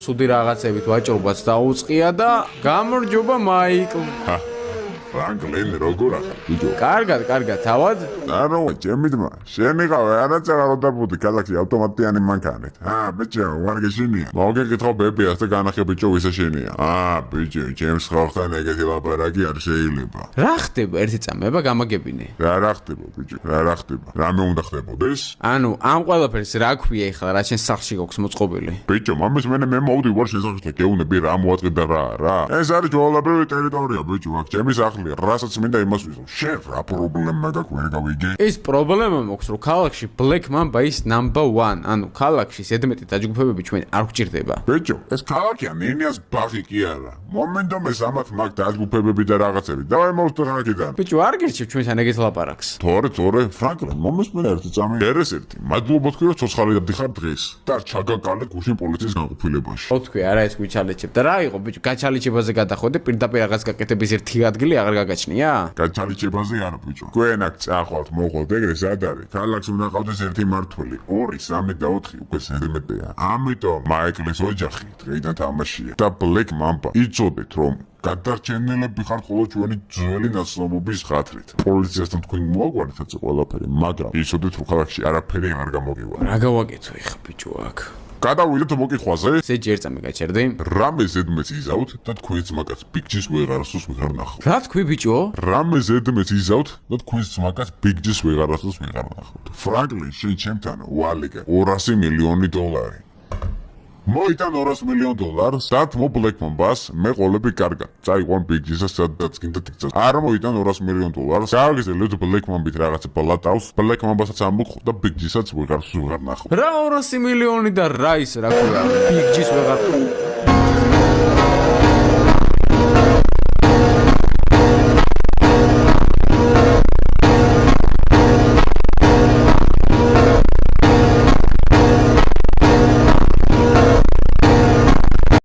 ცუდი რაღაცებით ვაჭრობაც დაუწყია და გამარჯობა მაიკლ. Franklin, როგორ ახალ ბიჭო? კარგად, თავად? არა, ჩემი ძმა, შენ იყავ არა წაღალოდაბუდი ქალაქში ავტომატიანი მანქანით. ბიჭო, ვარგეშინია. მოგეკითხო ბებიას და განახე ბიჭო ვისა შენია. ბიჭო, ჩემს ხალხთან ეგეთი ლაპარაკი არ შეიძლება. რა ხდება ერთი წამება გამაგებინე? რა ხდება ბიჭო? რა ხდება? რამე უნდა ხდებოდეს? ანუ ამ ყველაფერს რა ქვია ეხლა რა შენ სახლში გვაქვს მოწყობილი? ბიჭო, მამის მე მოვდივარ შენ სახლში და გეუნები რა მოაწყდა და რა. ეს არის ჯვალაბრივი ტერიტორია ბიჭო, აქ ჩემი სახლია. რასაც მინდა იმას ვიზო. შენ რა პრობლემა გაქვს ვერ გავიგე? ეს პრობლემა მოქვს რომ ქალაქში Black Mamba is number 1. ანუ ქალაქში ზედმეტი დაჯგუფებები ჩვენ არ გვჭირდება. ბიჭო, ეს ქალაქია ნინიას ბაღი კი არა. მომენტომ ეს ამათ მაგ დაჯგუფებები და რაღაცები. დავაი მოვსწრე აქედან. ბიჭო, არ გირჩევ ჩვენთან ეგეთ ლაპარაკს. თორე, Franklin, მომესმენა ერთი წამი. ერეს ერთი. მადლობა თქვი რომ ცოცხალი დადიხარ დღეს. და ჩაგაკალე გუშინ პოლიციის განყოფილებაში. ხო თქვი, არა ეს გვიჩალეჩებ და რა იყო ბიჭო, გაჩალეჩებაზე გადახოდე პირდაპირ რაღაც გაკეთების ერთი ადგილი აღარ გაგაჩნია? გაჩალეჩებაზე არა ბიჭო. თქვენ აქ წახვალთ, მოხვალთ, ეგრე სად არის? ქალაქს უნდა ყავდეს ერთი მართველი. 2, 3 და 4 უკვე სენტიმეტრია. ამიტომ მაიკლეს ოჯახი დღეიდან თამაშია. და Black Mamba იცოდეთ რომ გადარჩენილები ხართ მხოლოდ ჩვენი ძველი ნაცნობობის ხათრით. პოლიციასთან თქვენ მოაგვარეთ ეს ყველაფერი, მაგრამ იცოდეთ რომ ქალაქში არაფერი არ გამოგივა. რა გავაკეთო ეხა ბიჭო აქ? გადავიდეთ მოკითხვაზე. ზეჯერ წამი გაჩერდი. რამე ზედმეც იზავთ და თქვენს მაგას ბიგჯის ვეღარასდროს ვეღარ ნახავთ. რა თქვი ბიჭო? რამე ზედმეც იზავთ და თქვენს მაგას ბიგჯის ვეღარასდროს ვეღარ ნახავთ. Franklin, შენ ჩემთან ვალიკე $200 მილიონი. მოიტან $200 მილიონ და თმო Black Mamba-ს მე ყოლები კარგად. წაიყვან ბიგჯისა სადაც გინდა ტიქცას. არ მოიტან $200 მილიონ. გააგზავნეთ Black Mamba-ით რაღაცა ბალატავს, Black Mamba-საც ამოხო და ბიგჯისაც ვეღარ ნახავ. რა 200 მილიონი და რა ის რა ქვია? ბიგჯის ვეღარ